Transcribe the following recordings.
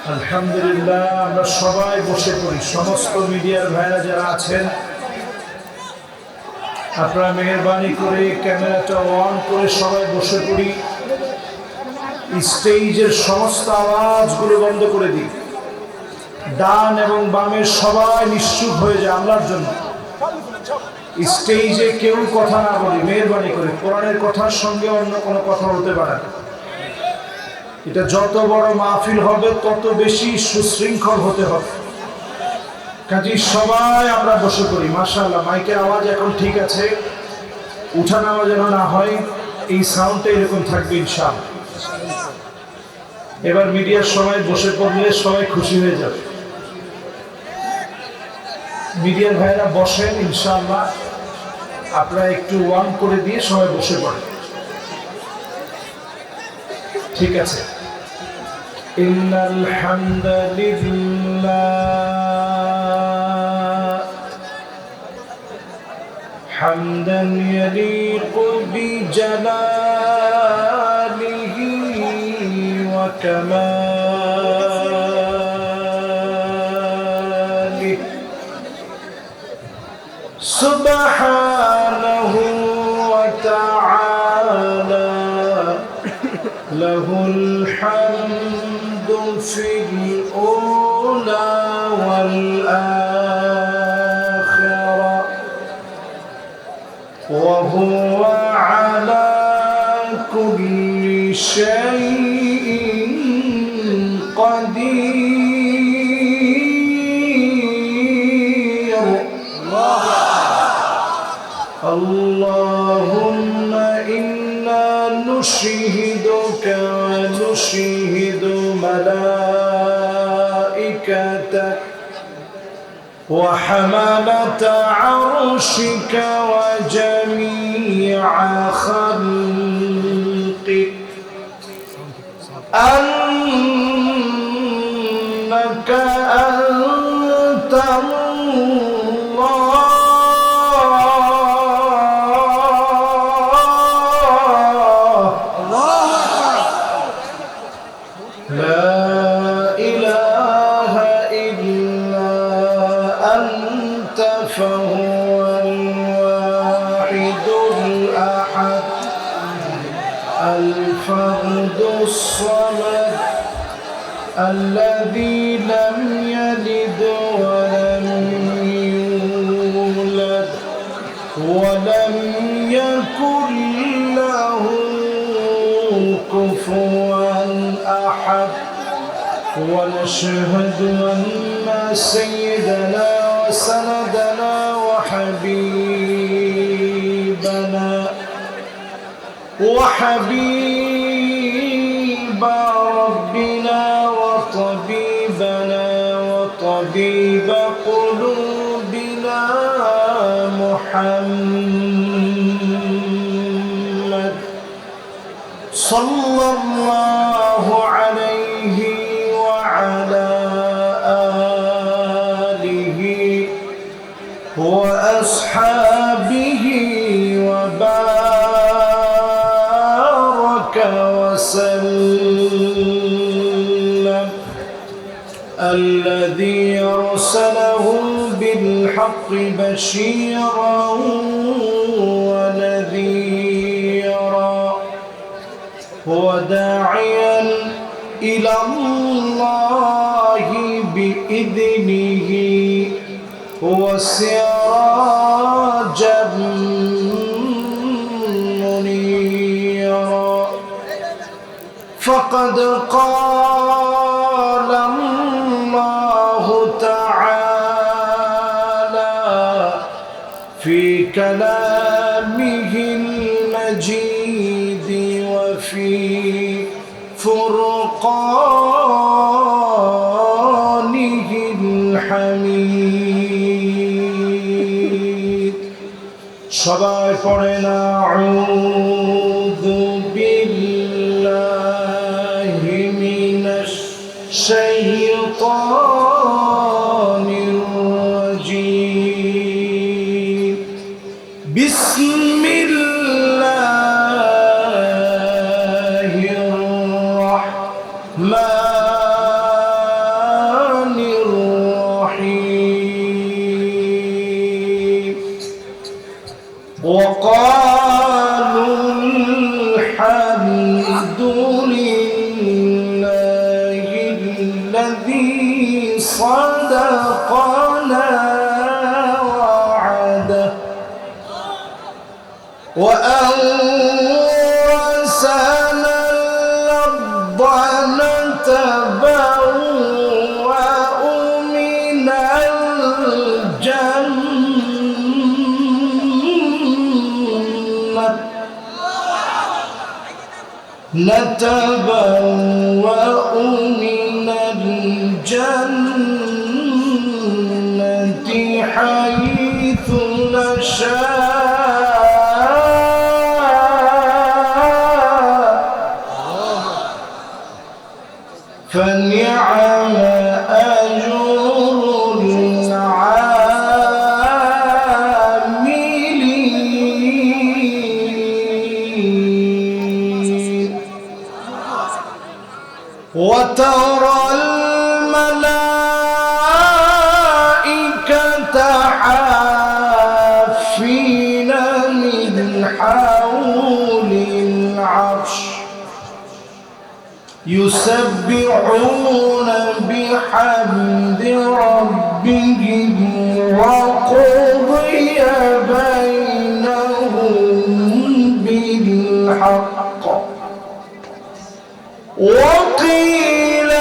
আলহামদুলিল্লাহ, আমরা সবাই বসে পড়ি। সমস্ত মিডিয়ার ভাইরা যারা আছেন, আপনারা মেহেরবানি করে ক্যামেরাটা অন করে সবাই বসে পড়ি। স্টেজের সমস্ত আওয়াজগুলো বন্ধ করে দিই। ডান এবং বামের সবাই নিশ্চুপ হয়ে যায় আল্লাহর জন্য। স্টেজে কেউ কথা না বলি, মেহেরবানি করে। কোরআনের কথার সঙ্গে অন্য কোনো কথা হতে পারে না। এটা যত বড় মাহফিল হবে তত বেশি সুশৃঙ্খল হতে হবে। কাজে সবাই আমরা বসে পড়ি। মাশাআল্লাহ, মাইকের আওয়াজ এখন ঠিক আছে, উঠানামা যেন না হয়। এই সাউন্ডটা এরকম থাকবে ইনশাআল্লাহ। এবার মিডিয়ার সবাই বসে পড়লে সবাই খুশি হয়ে যাবে। মিডিয়ার ভাইরা বসেন ইনশাআল্লাহ। আপনারা একটু ওয়ার্ম করে দিয়ে সবাই বসে পড়েন। ঠিক আছে। ইন্নাল হামদালিল্লাহ হামদান ইয়ালিকু বিজালালিহি ওয়া কামালিহি সুবহানাহু ওয়া তাআলা লাহুল হামদু ফিল উলা ওয়াল আখিরা ওয়া হুয়া আলা কুল্লি শাইইন কাদির। আল্লাহুম্মা ইন্না নুশহিদুকা ওয়া নুশহিদু মালাইকাতাক ওয়া হামালাতা আরশিকা ওয়া জামিআ খালকিক আন্নাকা আনতাল্লাহ فهو الواحد الأحد الفرد الصمد الذي لم يلد ولم يولد ولم يكن له كفوا أحد. ونشهد أن سيدنا وسندنا وحبيب ربنا وطبيبنا وطبيب قلوبنا محمد صلى الله عليه وعلى وأصحابه وبارك وسلم. الذي أرسله بالحق بشيرا ونذيرا وداعيا إلى الله بإذنه وسراجا منيرا. فقد قال الله تعالى في كلامه المجيد وفي فرقانه الحميد. সবাই পড়েন আউযু বিল্লাহি মিনাশ শাইতানির রাজীম। বিসমিল্লাহির রাহমানির الذي صدقنا وعده وأورثنا الأرض نتبوأ من الجنة نتبوأ من الجنة حيث نشاء فنعم أجر العاملين وترى الملائكة حافين من حول العرش يسبحون بحمد ربهم وقضي بينهم بالحق وقيل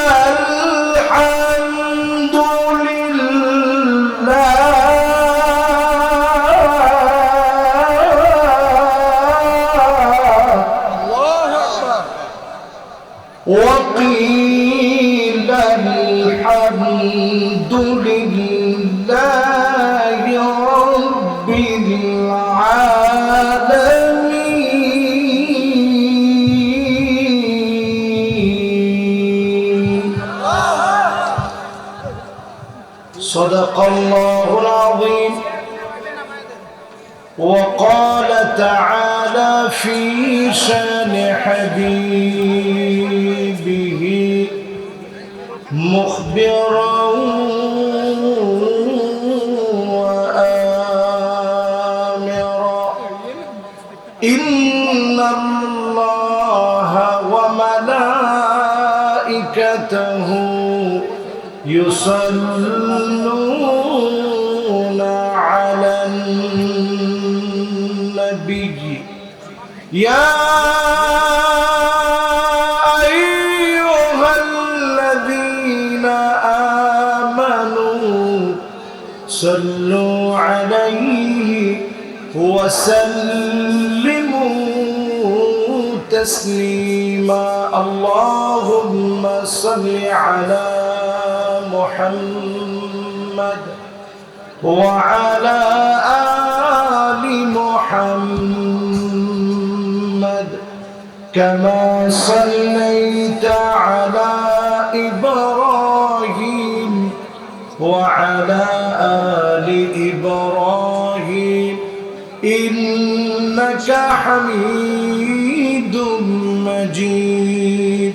الحمد لله وقيل الحمد لله رب العالمين. صدق الله العظيم. وقال تعالى في شان حبيبه مخبرا وآمرا إن الله وملائكته يصلون على النبي يا أيها الذين آمنوا صلوا عليه وسلموا تسليما. اللهم صل على محمد وعلى آل محمد كما صليت على إبراهيم وعلى آل إبراهيم إنك حميد مجيد.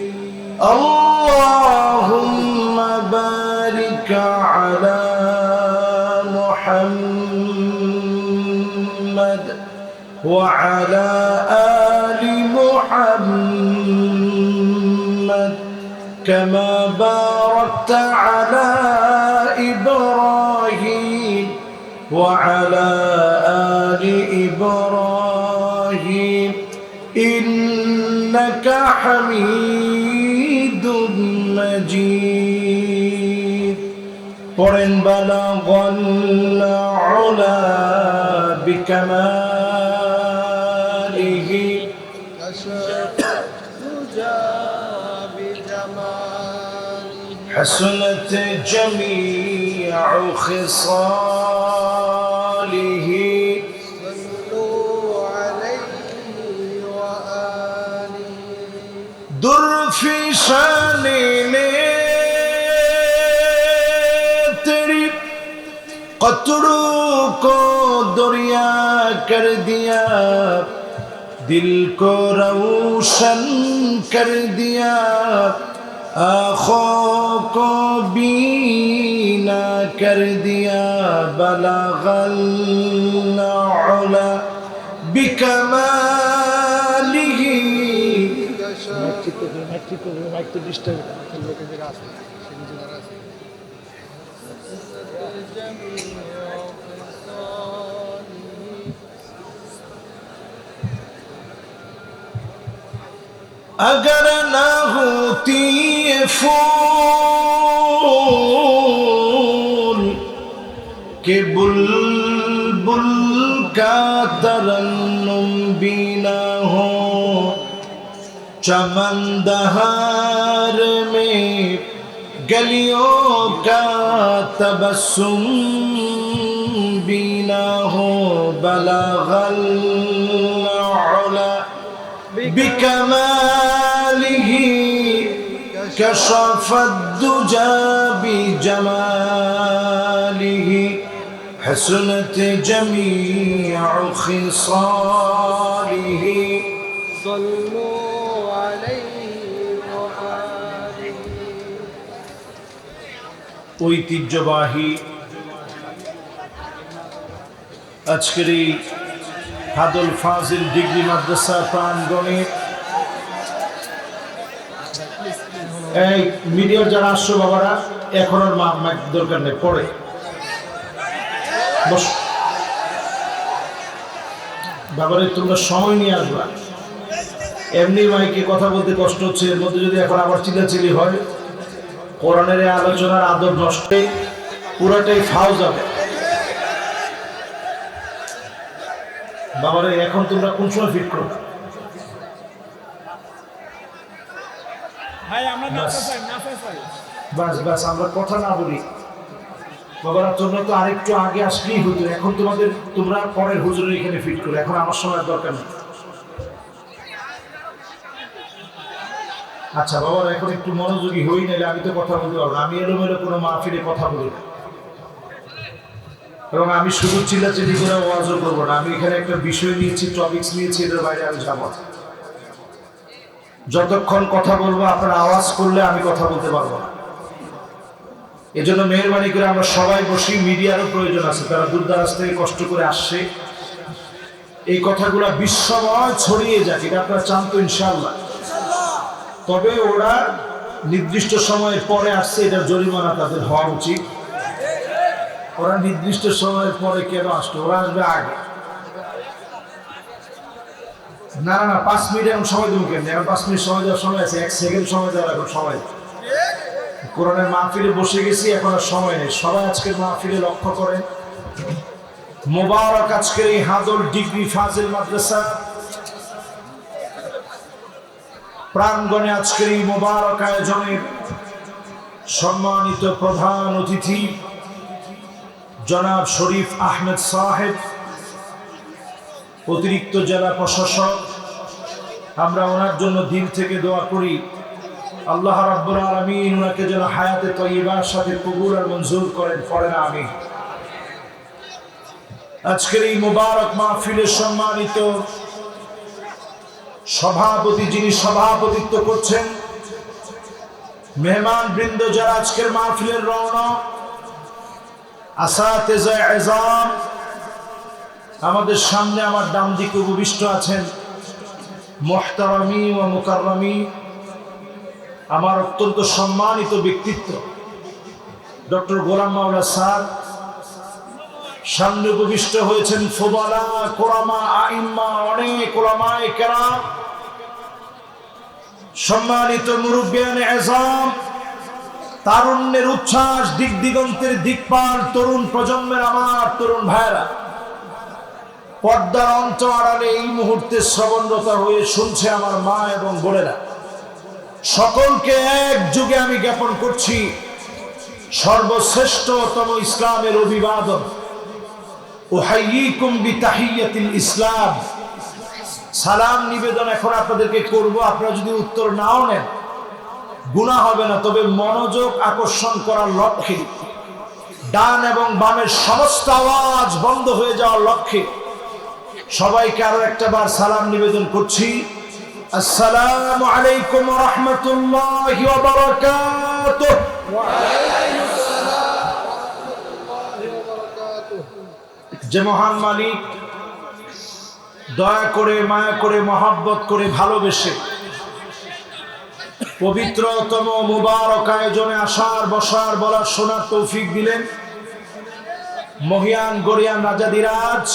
اللهم بارك على محمد وعلى آل محمد كما باركت على إبراهيم وعلى آل إبراهيم إنك حميد مجيد. قرن بلغ العلا بكماله حسنت جميع خصاله صلوا عليه وآله در في شان تیری قطروں کو دریا کر دیا دل کو روشن کر دیا آنکھوں کو بینا کر دیا بلغ العلا بکمالہ अगर न होती ये फूल के बुलबुल का तरन्नुम भी न हो, चमन दहार में गलियों का तबस्सुम भी न हो, बलगल उला बिकमालिह कशफ दुजा बिजमालिह, हसनत जमीअ खिसालिह, सल्लु अलैहि व आलिहि। ঐতিহ্যবাহী আজকের এই হাদুল ফাজিল ডিগ্রি মাদ্রাসা প্রাঙ্গণে এই মিডিয়ার যারা আসছো বাবারা, এখন আর মাইক দরকার নেই, পড়ে বস বাবারে, তোমরা সময় নিয়ে আসবা। এমনি মাইকে কথা বলতে কষ্ট হচ্ছে, এর মধ্যে যদি এখন আবার চিল্লাচিল্লি হয়, কোরআনের আলোচনার আদর নষ্ট, পুরাটাই ফাও যাবে। বাবারে এখন তোমরা কোন সময় ফিট করো? বাস বাস, আমরা কথা না বলি বাবারা, তোমরা তো আরেকটু আগে আসলেই হতো। এখন তোমরা পরের হুজুরের এখানে ফিট করো, এখন আমার সময় দরকার নেই। আচ্ছা বাবারা, এখন একটু মনোযোগী হই, নাহলে আমি তো কথা বলতে পারবো না। আমি এলোমেলো কোনো মাহফিলে কথা বলি না, এবং আমি শুধু চিল্লাচিল্লি করে ওয়াজও করবো না। আমি এখানে একটা বিষয় নিয়েছি, টপিকস নিয়েছি, এটার বাইরে আমি যাবো। যতক্ষণ কথা বলবো আপনারা আওয়াজ করলে আমি কথা বলতে পারবো না। এজন্য মেহরবানি করে আমরা সবাই বসি। মিডিয়ারও প্রয়োজন আছে, তারা দূর দারাজ থেকে কষ্ট করে আসছে। এই কথাগুলো বিশ্বময় ছড়িয়ে যাক, এটা আপনারা চান তো ইনশাআল্লাহ? তবে ওরা নির্দিষ্ট সময়ের পরে আসছে, এটার জরিমানা তাদের হওয়া উচিত। ওরা নির্দিষ্ট সময়ের পরে কেন আসতো? ওরা আসবে আগে। না না না, 5 মিনিট এখন সময় দেবো কেন? এখন 5 মিনিট সময় দেওয়ার সময় আছে, 1 সেকেন্ড সময় দেওয়ার এখন সময়। কোরআনের মাহফিলে বসে গেছি, এখন আর সময় নেই। সবাই আজকের মাহফিলে লক্ষ্য করেন। মোবারক আজকের এই হাদুল ডিগ্রি ফাজিল মাদ্রাসা প্রাঙ্গণে আজকের এই মোবারক আয়োজনের সম্মানিত প্রধান অতিথি জনাব শরীফ আহমেদ সাহেব, অতিরিক্ত জেলা প্রশাসক, আমরা ওনার জন্য দিল থেকে দোয়া করি আল্লাহ রাব্বুল আলামিন ওনাকে যেন হায়াতে তয়্যিবার সাথে কবুল আর মঞ্জুর করেন, পড়েন আমিন। আজকের এই মোবারক মাহফিলের সম্মানিত সভাপতি, যিনি সভাপতিত্ব করছেন, মেহমান বৃন্দ যারা আজকের মাহফিলের রওনক, আসাতেজা এজাম, আমাদের সামনে আমার ডান দিকে উপবিষ্ট আছেন মুহতারামি ও মুকাররামি, আমার অত্যন্ত সম্মানিত ব্যক্তিত্ব ডক্টর গোলাম মাওলা স্যার। সামনে উপবিষ্ট হয়েছেন ফুদালা, কুরামা, আইম্মা, অনেক উলামায়ে কেরাম, সম্মানিত মুরব্বিয়ানে এজাম, তারুণ্যের উচ্ছ্বাস, দিক দিগন্তের দিকপাল তরুণ প্রজন্মের আমার তরুণ ভাইরা, পর্দার অন্ত আড়ালে এই মুহূর্তে শ্রবণরত হয়ে শুনছে আমার মা এবং বোনেরা, সকলকে এক যুগে আমি জ্ঞাপন করছি সর্বশ্রেষ্ঠতম ইসলামের অভিবাদন। উহাইয়িকুম বিতাহিয়াতিল ইসলাম, সালাম নিবেদন এখন আপনাদেরকে করব। আপনারা যদি উত্তর নাও নেন গুনাহ হবে না, তবে মনোযোগ আকর্ষণ করার লক্ষ্যে, ডান এবং বামের সমস্ত আওয়াজ বন্ধ হয়ে যাওয়ার লক্ষ্যে সবাইকে আরো একটা বার সালাম নিবেদন করছি। আসসালামু আলাইকুম ওয়া রাহমাতুল্লাহি ওয়া বারাকাতুহু। যে মহান মালিক দয়া করে, মায়া করে, মহব্বত করে, ভালোবেসে পবিত্রতম মুবারক আয়োজনে আসার, বসার, বলার, শোনার তৌফিক দিলেন মহিয়ান গরিয়ান রাজাদিরাজ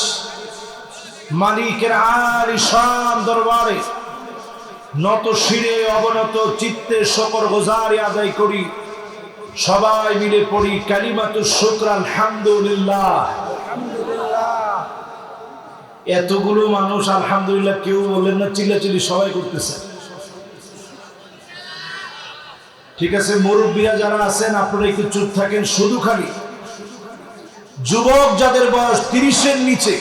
মালিকের আলিশান দরবারে নত শিরে অবনত চিত্তে শকর গুজারি আদায় করি। সবাই মিলে পড়ি কালিমাতুশ শুকর আলহামদুলিল্লাহ। এতগুলো মানুষ আলহামদুলিল্লাহ কেউ বললেন না, চিল্লাচিল্লি সবাই করতেছে। ঠিক আছে, মুরব্বীরা যারা আছেন আপনারা একটু চুপ থাকেন। শুধু খালি যুবক যাদের বয়স 30-এর নিচে,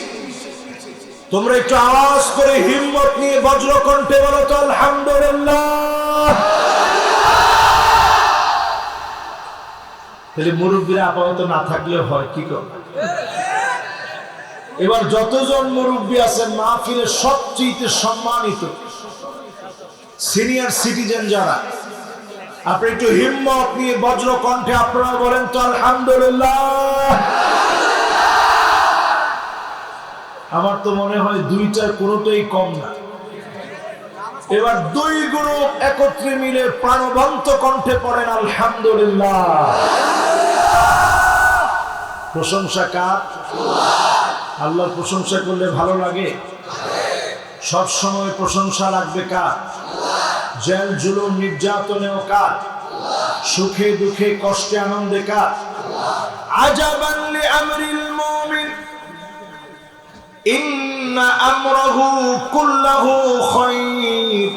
তোমরা একটু আওয়াজ করে হিম্মত নিয়ে বজ্র কণ্ঠে বলো তো আলহামদুলিল্লাহ। তাহলে মুরব্বীরা আপাতত না থাকলেও হয়, কি করবে? এবার যতজন মুরব্বী আছেন মাহফিলের সবচেয়ে সম্মানিত সিনিয়র সিটিজেন যারা, আপনি একটু হিম্মত নিয়ে বজ্র কণ্ঠে আপনারা বলেন তো আলহামদুলিল্লাহ। আমার তো মনে হয় দুইটার কোনোটাই কম না। এবার দুই গ্রুপ একত্রে মিলে প্রাণবন্ত কণ্ঠে পড়েন আলহামদুলিল্লাহ। প্রশংসা কার? আল্লাহর প্রশংসা করলে ভালো লাগে? সব সময় প্রশংসা লাগবে কার? জেল জুলুম নির্যাতনেও কার? সুখে দুঃখে কষ্টে আনন্দে কার? আজাবান লিআমরিল মুমিন ইন্না আমরাহু কুল্লাহু খায়র।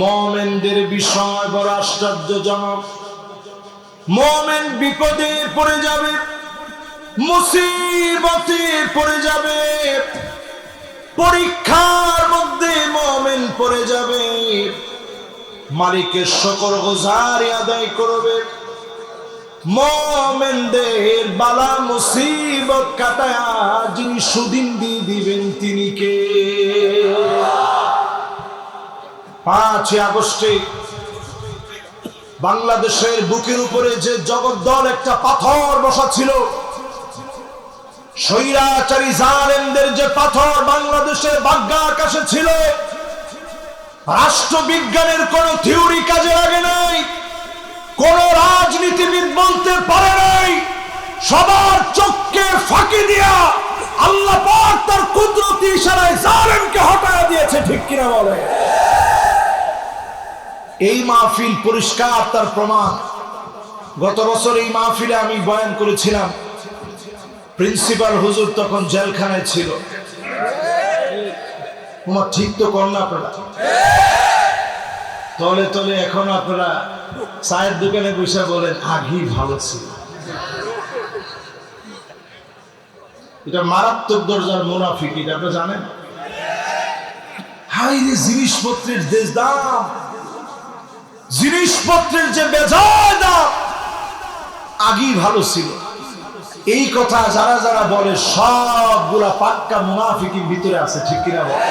মুমিনদের বিষয় বড় আশ্চর্যজনক। মুমিন বিপদে পড়ে যাবে, মুসিবতে পড়ে যাবে, পরীক্ষার মধ্যে মুমিন পড়ে যাবে, মালিকের শুকর গুজারি আদায় করবে। মুমিনদের বালা মুসিবত কাটায়া যিনি সুদিন দিয়ে দিবেন তিনি কে? 5 আগস্টে বাংলাদেশের বুকের উপরে যে জগদ্দল একটা পাথর বসা ছিল, স্বৈরাচারী জালেমদের যে পাথর বাংলাদেশের বাগ্যা আকাশে ছিল, রাষ্ট্রবিজ্ঞানের কোন থিওরি কাজে লাগে নাই, কোন রাজনীতিবিদ বলতে পারে নাই, সবার চোখকে ফাঁকি দিয়া আল্লাহ পাক তার কুদরতি ইশারায় জালেমকে হটায়া দিয়েছে। ঠিক কিনা বলে? এই মাহফিল পরিষ্কার তার প্রমাণ। গত বছর এই মাহফিলে আমি বয়ান করেছিলাম, প্রিন্সিপাল হুজুর তখন জেলখানায় ছিল। তোমার ঠিক তো কর না আপনারা? তলে তলে এখন আপনারা চায়ের দোকানে বসে বলেন আগেই ভালো ছিল। এটা মারাত্মক দরজার মুনাফিকি, এটা আপনি জানেন? হাই রে, জিনিসপত্রের যে দাম, জিনিসপত্রের যে বেজায় দাম, আগেই ভালো ছিল। এই কথা যারা যারা বলে সবগুলা পাক্কা মুনাফিকির ভিতরে আছে। ঠিক কিনা বল?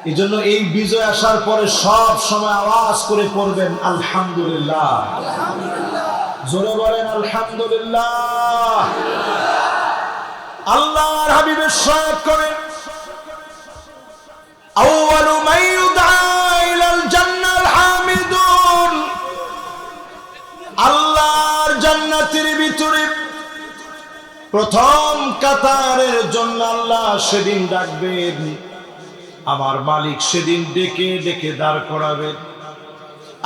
এই জন্য এই বিজয় আসার পরে সব সময় আওয়াজ করে পড়বেন আলহামদুলিল্লাহ। জোরে বলেন আলহামদুলিল্লাহ। আল্লাহর হাবিবের সাথ করেন আউয়ালু মান ইউদআ ইলাল জান্নাল হামিদুন। আল্লাহর জান্নাতের ভিতরে প্রথম কাতারের জন্য আল্লাহ সেদিন ডাকবেন, আমার মালিক সেদিন ডেকে ডেকে দাঁড় করাবেন।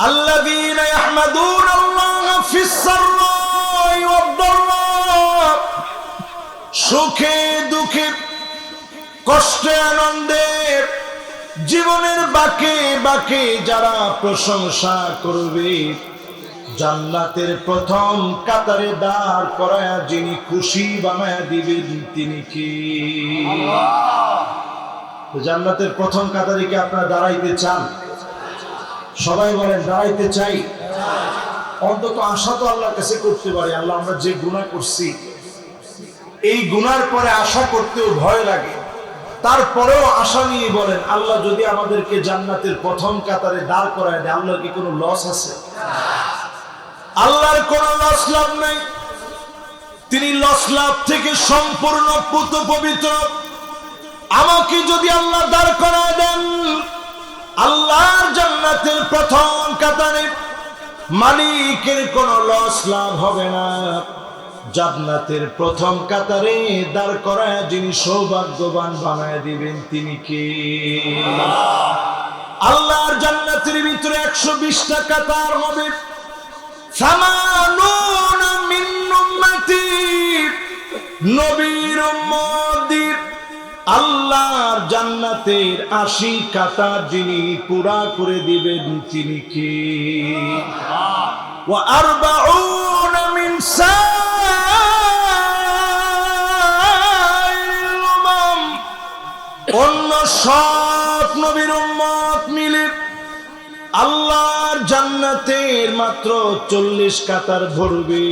আল্লাযীনা ইয়াহমাদুনাল্লাহা ফিস সাররাই ওয়াদ দাররা। সুখে দুঃখে কষ্টে আনন্দে জীবনের বাঁকে বাঁকে যারা প্রশংসা করবে, জান্নাতের প্রথম কাতারে দাঁড় করায়া যিনি খুশি বানায়া দিবেন তিনি কি? জান্নাতের প্রথম কাতারে কি আপনারা দাঁড়াইতে চান? সবাই বলেন দাঁড়াইতে চাই। অন্তত আশা তো আল্লাহর কাছে করতে পারি, আল্লাহ আমরা যে গুনাহ করছি এই গুনার পরে আশা করতেও ভয় লাগে, তারপরেও আশা নিয়ে বলেন আল্লাহ যদি আমাদেরকে জান্নাতের প্রথম কাতারে দাঁড় করায় দেয়, আল্লাহর কি কোনো লস আছে? আল্লাহর কোনো লস লাভ নাই। তিনি লস লাভ থেকে সম্পূর্ণ পুত পবিত্র। আমাকে যদি আল্লাহ দাঁড় করায় দেন, আল্লাহর জান্নাতের প্রথম কাতারে মালিকের কোনো লস লাভ হবে না। জান্নাতের প্রথম কাতারে দাঁড় করায় যিনি সৌভাগ্যবান বানায় দিবেন তিনি কে? আল্লাহর জান্নাতের ভিতরে 120টা কাতার হবে। সামানুনা মিন উম্মতি, নবীর উম্মতদের আল্লাহর জান্নাতের 80 কাতার যিনি পুরা করে দিবেন তিনি কে? ওয়া আরবাউনা মিন সাইরিল উমাম, অন্য সব নবীর উম্মত মিলে আল্লাহর জান্নাতের মাত্র 40 কাতার ভরবে।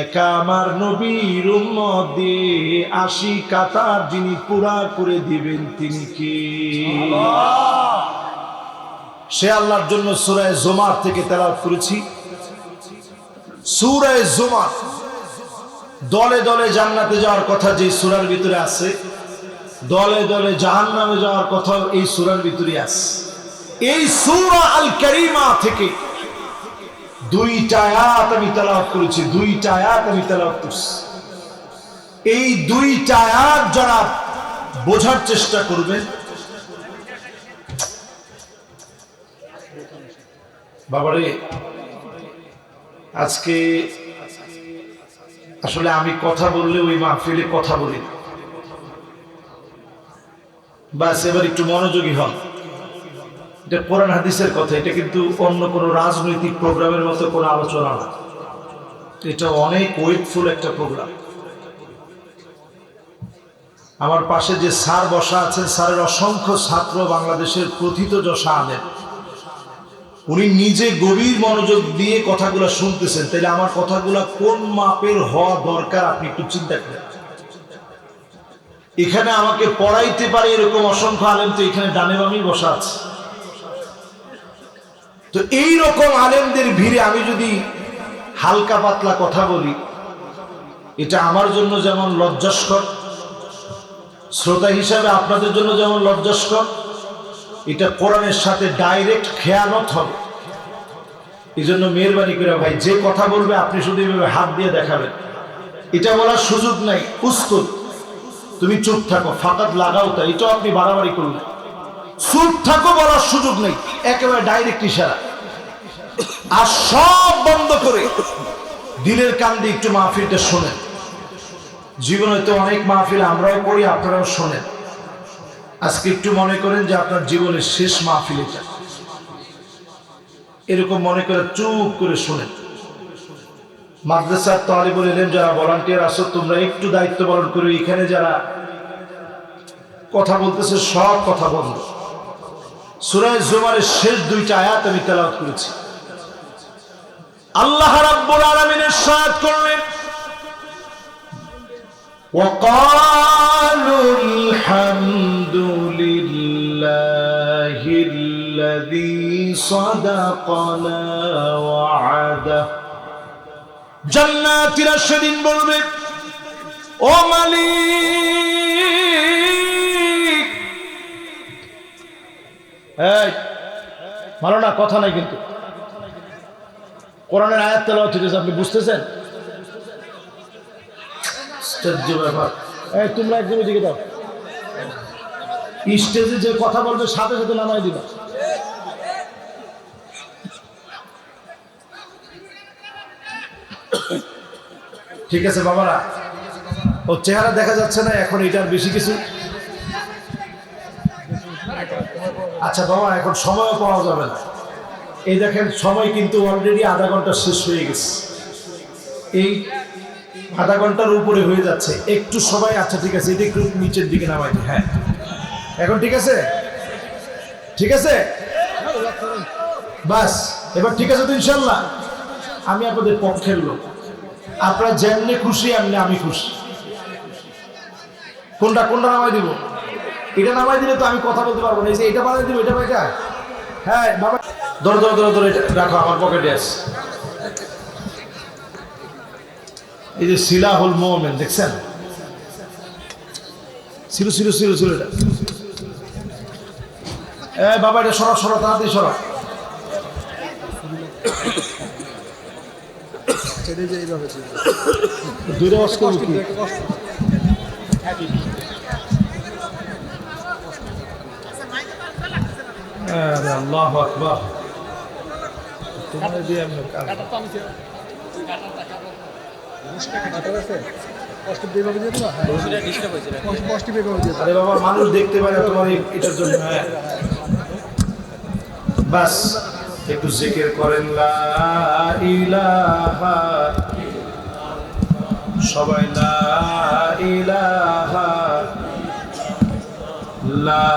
একা আমার নবীর উম্মত দিয়ে 80 কাতার যিনি পুরা করে দিবেন তিনি কে? সে আল্লাহর জন্য সূরা জুমার থেকে তেলাওয়াত করেছি। সূরা জুমার দলে দলে জান্নাতে যাওয়ার কথা যে সূরার ভিতরে আছে, দলে দলে জাহান্নামে যাওয়ার কথা এই সূরার ভিতরে আছে। এই সূরা আল কারীমা থেকে 2টা আয়াত আমি তেলাওয়াত করেছি, 2টা আয়াত আমি তেলাওয়াত করছি। এই 2টা আয়াত যারা বোঝার চেষ্টা করবেন, বাবারে আজকে আসলে আমি কথা বললে ওই মাহফিলে কথা বলি, বাস এবার একটু মনোযোগী হন। এটা কোরআন হাদিসের কথা, এটা কিন্তু অন্য কোনো রাজনৈতিক প্রোগ্রামের মতো কোনো আলোচনা না। এটা অনেক ওয়েটফুল একটা প্রোগ্রাম। আমার পাশে যে স্যার বসা আছেন, স্যারের অসংখ্য ছাত্র বাংলাদেশের প্রথিতযশা আলেম, উনি নিজে গভীর মনোযোগ দিয়ে কথাগুলো শুনতেছেন। তাইলে আমার কথাগুলো কোন মাপের হওয়া দরকার আপনি একটু চিন্তা করেন। এখানে আমাকে পড়াইতে পারে এরকম অসংখ্য আলেম তো এখানে ডানে বামেই বসা আছে। তো এই রকম আলেমদের ভিড়ে আমি যদি হালকা পাতলা কথা বলি, এটা আমার জন্য যেমন লজ্জাস্কর, শ্রোতা হিসাবে আপনাদের জন্য যেমন লজ্জাস্কর, এটা কোরআনের সাথে ডাইরেক্ট খেয়ানত হবে। এই জন্য মেহরবানি করে ভাই, যে কথা বলবে আপনি শুধু এইভাবে হাত দিয়ে দেখাবেন, এটা বলার সুযোগ নাই। উস্কুত, তুমি চুপ থাকো, ফাকাত লাগাও, তা এটাও আপনি বাড়াবাড়ি করলেন। চুপ থাকো বলার সুযোগ নেই, একেবারে ডাইরেক্ট ইশারা। আর সব বন্ধ করে দিলের কান দিয়ে একটু মাহফিলটা শোনেন। জীবনে তো অনেক মাহফিল আমরাও করি, আপনারাও শোনেন। আজকে একটু মনে করেন যে আপনার জীবনের শেষ মাহফিল এটা, এরকম মনে করে চুপ করে শোনেন। মাদ্রাসার তালিবুল ইলম যারা ভলান্টিয়ার আছো, তোমরা একটু দায়িত্ব পালন করে এখানে যারা কথা বলতেছে সব কথা বন্ধ। সূরা জুমারের শেষ 2টা আয়াত আমি তেলাওয়াত করেছি। আল্লাহ রাব্বুল আলামিন ইরশাদ করলেন, وقالوا الحمد لله الذي صدقنا وعده। জান্নাতীরা সেদিন বলবে, ও মালিক, এই ভালো না, কথা নাই কিন্তু কোরআনের আয়াত তেলাওয়াত হচ্ছে, আপনি বুঝতেছেন? ব্যাপার। এই তোমরা একদম দিকে দাও, স্টেজে যে কথা বলবে সাথে সাথে নামাই দিবা। ঠিক আছে বাবারা, ও চেহারা দেখা যাচ্ছে না এখন, এটার বেশি কিছু। আচ্ছা বাবা, এখন সময়ও পাওয়া যাবে না। এই দেখেন সময় কিন্তু অলরেডি আধা ঘন্টা শেষ হয়ে গেছে, এই আধা ঘন্টার উপরে হয়ে যাচ্ছে। একটু সবাই, আচ্ছা ঠিক আছে, এটা একটু নিচের দিকে নামাই দিই। হ্যাঁ এখন ঠিক আছে, ঠিক আছে, বাস এবার ঠিক আছে তো ইনশাল্লাহ। আমি আপনাদের পক্ষের লোক, আপনারা যেমনি খুশি এমনি আমি খুশি। কোনটা কোনটা নামাই দিব? এটা নামাই দিলে তো আমি কথা বলতে পারবো না। এই যে এটা বানাই দিব, এটা বাইটা। হ্যাঁ বাবা, ধরো ধরো ধরো ধরো, এটা রাখো আমার পকেটে আছে। এই যে সিলাহুল মুমিন দেখছেন, ছিল ছিল ছিল ছিল, এটা বাবা এটা সরা সরা তাড়াতাড়ি সরা। দুইটা কষ্ট কি আল্লাহু আকবার। আরে বাবা মানুষ দেখতে পারে তোমার এটার জন্য। বাস একটু জিকির করেন লা ইলাহা, সবাই লা ইলাহা লা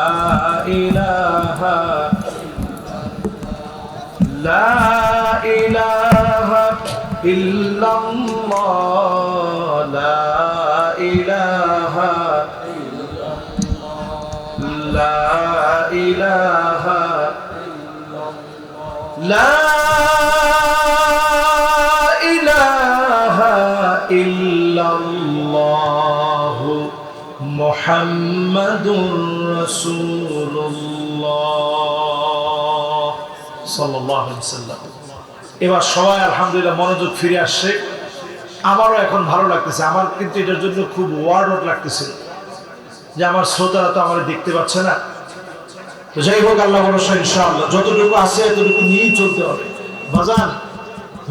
ইলাহা লা ইলাহা ইল্লাল্লাহ লা ইলাহা লা ইলাহা লা ইলাহা ইল্লাল্লাহ মুহাম্মাদুর রাসূলুল্লাহ সাল্লাল্লাহু আলাইহি ওয়াসাল্লাম। এবার সবাই আলহামদুলিল্লাহ মনোযোগ ফিরে আসছে। আমারও এখন ভালো লাগতেছে। আমার কিন্তু এটার জন্য খুব ওয়ার্ড লাগতেছিল যে আমার শ্রোতারা তো আমার দেখতে পাচ্ছে না। তো যাই হোক, আল্লাহ ভরসা ইনশাআল্লাহ যতটুকু আছে এতটুকু নিয়েই চলতে হবে। বাজান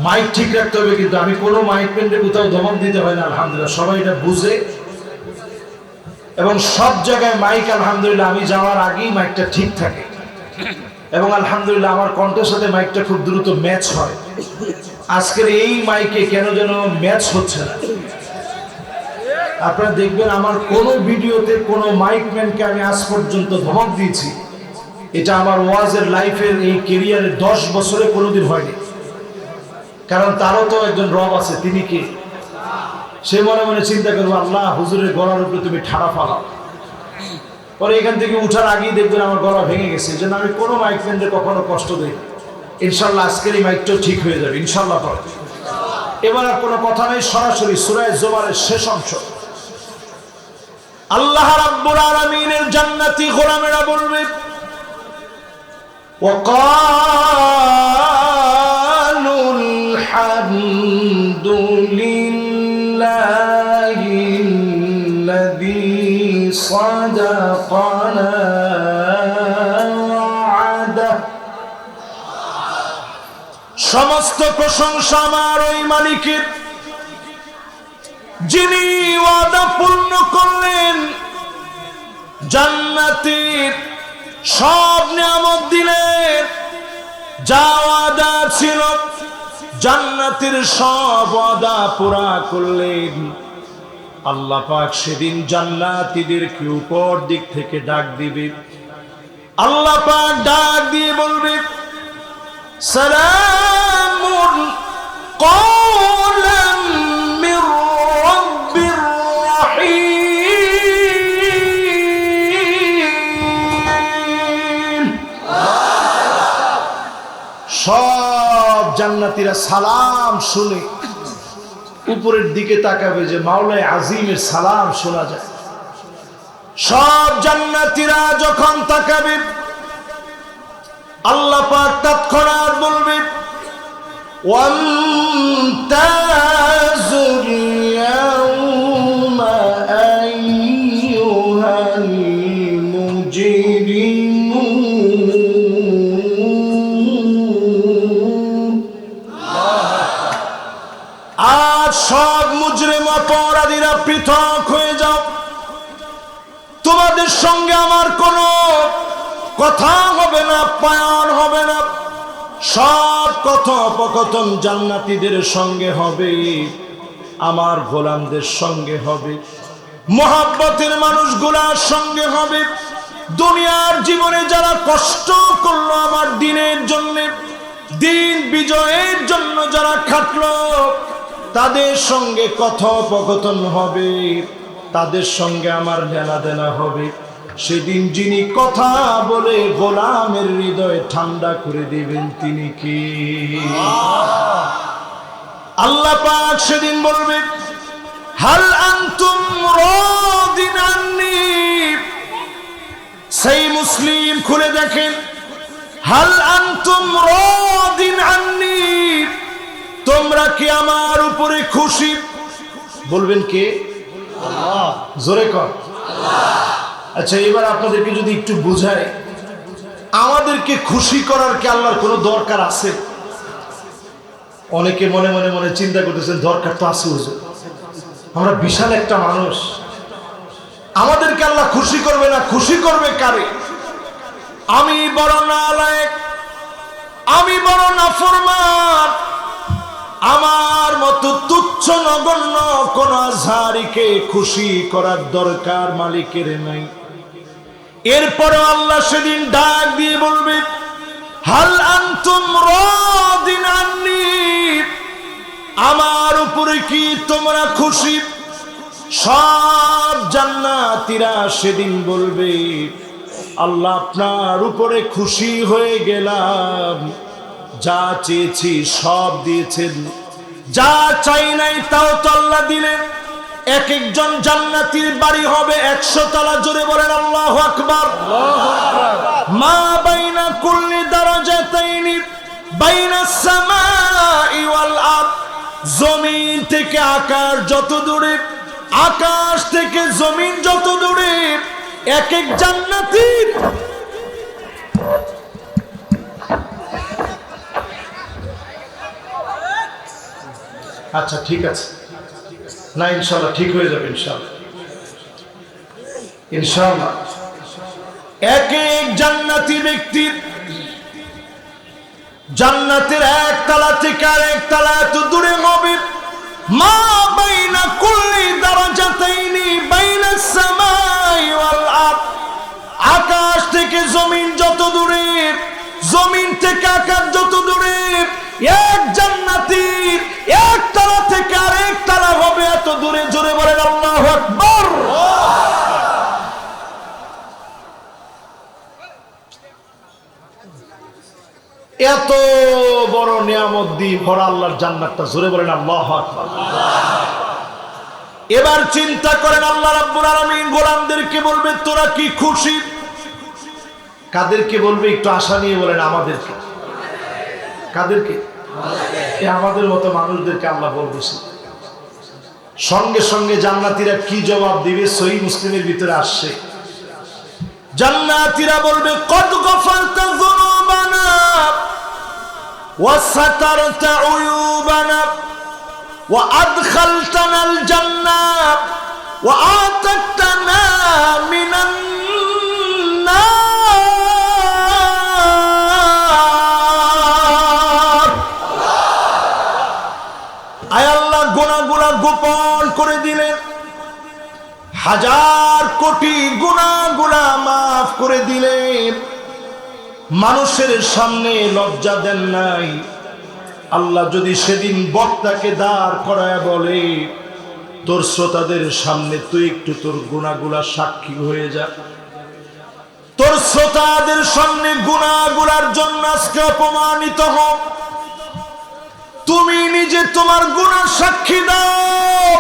মাইক ঠিক রাখতে হবে, কিন্তু আমি কোনো মাইক প্যান্টে কোথাও ধমক দিতে হয় না। আলহামদুলিল্লাহ সবাই এটা বুঝে, এবং সব জায়গায় মাইক আলহামদুলিল্লাহ আমি যাওয়ার আগেই মাইকটা ঠিক থাকে, এবং আলহামদুলিল্লাহ আমার কণ্ঠের সাথে মাইকটা খুব দ্রুত ম্যাচ হয়। আজকের এই মাইকে কেন যেন ম্যাচ হচ্ছে না। আপনারা দেখবেন আমার কোনো ভিডিওতে কোনো মাইক ম্যানকে আমি আজ পর্যন্ত ধমক দিয়েছি, এটা আমার ওয়াজের লাইফের এই ক্যারিয়ারে 10 বছরে কোনোদিন হয়নি। কারণ তারও তো একজন রব আছে, তিনি কি? সে মনে মনে চিন্তা করবো, আল্লাহ হুজুরের গলার উপরে তুমি ঠাড়া ফালাও। পরে এখান থেকে উঠার আগেই দেখবেন আমার গলা ভেঙে গেছে। এই জন্য আমি কোনো মাইক ম্যানদের কখনো কষ্ট দিই। ইনশাল্লাহ আজকের এই মাইকটাও ঠিক হয়ে যাবে ইনশাল্লাহ। পরে এবার আর কোনো কথা নেই, সরাসরি সূরা জুমারের শেষ অংশ। আল্লাহ রাব্বুল আলামিনের জান্নাতি গোলামেরা বলবে, وقالوا الحمد لله الذي صدقنا وعده। সমস্ত প্রশংসা আমার ওই মালিকের, যিনি ওয়াদা পূর্ণ করলেন, জান্নাতের সব নিয়ামত দিলেন। যা ওয়াদা ছিল জান্নাতের সব ওয়াদা পুরা করলেন। আল্লাহ পাক সেদিন জান্নাতীদেরকে উপর দিক থেকে ডাক দিবে। আল্লাহ পাক ডাক দিয়ে বলবে, সালামুন কওলাম মির রাব্বির রাহিম। সব জান্নাতীরা সালাম শুনে উপরের দিকে তাকাবে যে মাওলায়ে আজিমের সালাম শোনা যায়। সব জান্নাতীরা যখন তাকাবে, আল্লাহ পাক তৎক্ষণাৎ বলবে, ওয়ামতাজুল ইয়াউমা আইয়ুহাল মুজরিমুন। আজ সব মুজরিম অপরাধীরা পৃথক হয়ে যাও। তোমাদের সঙ্গে আমার কোনো কথা হবে না, পায়ন হবে না। সব কথোপকথন জান্নাতীদের সঙ্গে হবে, আমার গোলামদের সঙ্গে হবে, মহব্বতের মানুষগুলার সঙ্গে হবে। দুনিয়ার জীবনে যারা কষ্ট করলো আমার দিনের জন্য, দিন বিজয়ের জন্য যারা খাটলো, তাদের সঙ্গে কথোপকথন হবে, তাদের সঙ্গে আমার লেনা দেনা হবে। সেদিন যিনি কথা বলে গোলামের হৃদয় ঠান্ডা করে দিবেন, তিনি কি? আল্লাহ পাক সেদিন বলবে, হাল আনতুম রাদিন আন্নি সেই মুসলিম খুলে দেখেন, হাল আনতুম রাদিন আন্নি, তোমরা কি আমার উপরে খুশি? বলবেন কে? আল্লাহ। জোরে কর আল্লাহ। আচ্ছা, এবার আপনাদেরকে যদি একটু বুঝাই, আমাদেরকে খুশি করার কি আল্লাহর কোনো দরকার আছে? অনেকে মনে মনে মনে চিন্তা করতেছেন দরকার তো আছে হুজুর, আমরা বিশাল একটা মানুষ, আমাদেরকে আল্লাহ খুশি করবে না? খুশি করবে কারে? আমি বড় নালায়েক, আমি বড় নাফরমান, আমার মতো তুচ্ছ নগণ্য কোন আজহারিকে খুশি করার দরকার মালিকের নাই। এরপরে আল্লাহ সেদিন ডাক দিয়ে বলবে, হাল আনতুম রাদিন আন্নি, আমার উপরে কি তোমরা খুশি? সব জান্নাতীরা সেদিন বলবে, আল্লাহ আপনার উপরে খুশি হয়ে গেলাম, যা চেয়েছি সব দিয়েছেন, যা চাই নাই তাও তো আল্লাহ দিলেন। এক একজন জান্নাতীর বাড়ি হবে 100 তলা। জোরে বলেন আল্লাহু আকবার। মা বাইনা কুল্লি দারাজাতাইনি বাইনাস সামাই ওয়াল আরদ, জমিন থেকে আকাশ যত দূরে, আকাশ থেকে জমিন যত দূরে, এক এক জান্নাতীর আচ্ছা ঠিক আছে না, ইনশাআল্লাহ ঠিক হয়ে যাবে, ইনশাআল্লাহ ইনশাআল্লাহ। এক এক জান্নাতি ব্যক্তির জান্নাতের এক তলা থেকে আরেক তলা এত দূরে হবে। মা বাইনা কুল্লি দারাজাতাইনি বাইনাস সামাই ওয়াল আরদ, আকাশ থেকে জমিন যত দূরে, জমিন থেকে আকাশ যত দূরে, এক জান্নাতীর এক তলা থেকে আরেক তলা হবে এত দূরে। জোরে বলেন আল্লাহু আকবার। এত বড় নিয়ামত দিয়ে ভরা আল্লাহর জান্নাতটা, জোরে বলেন আল্লাহু আকবার। এবার চিন্তা করেন, আল্লাহ রাব্বুল আলামিন গোলামদেরকে বলবে, তোরা কি খুশি? কাদেরকে বলবে? একটু আশা নিয়ে বলেন, আমাদেরকে। কাদেরকে? আমাদের মতো মানুষদেরকে আল্লাহ বলবে। সঙ্গে সঙ্গে জান্নাতীরা কি জবাব দিবে? সহিহ মুসলিমের ভিতরে আসছে, জান্নাতীরা বলবে, কদ গফারতা যুনুবানা ওয়া সাতারতা উয়ুবানা ওয়া আদখালতানাল জান্নাহ ওয়া আতাকতানা মিনান নার। আয় আল্লাহ, গুনাহগুলো গোপন করে দিলেন, হাজার কোটি গুনাহগুলো মাফ করে দিলেন, মানুষের সামনে লজ্জা দেন নাই। আল্লাহ যদি সেদিন বক্তাকে দাঁড় করায় বলে, তোর শ্রোতাদের সামনে তুই একটু তোর গুনাহগুলা সাক্ষী হয়ে যা, তোর শ্রোতাদের সামনে গুনাহগুলার জন্য আজকে অপমানিত হ, তুমি নিজে তোমার গুনাহ সাক্ষী দাও।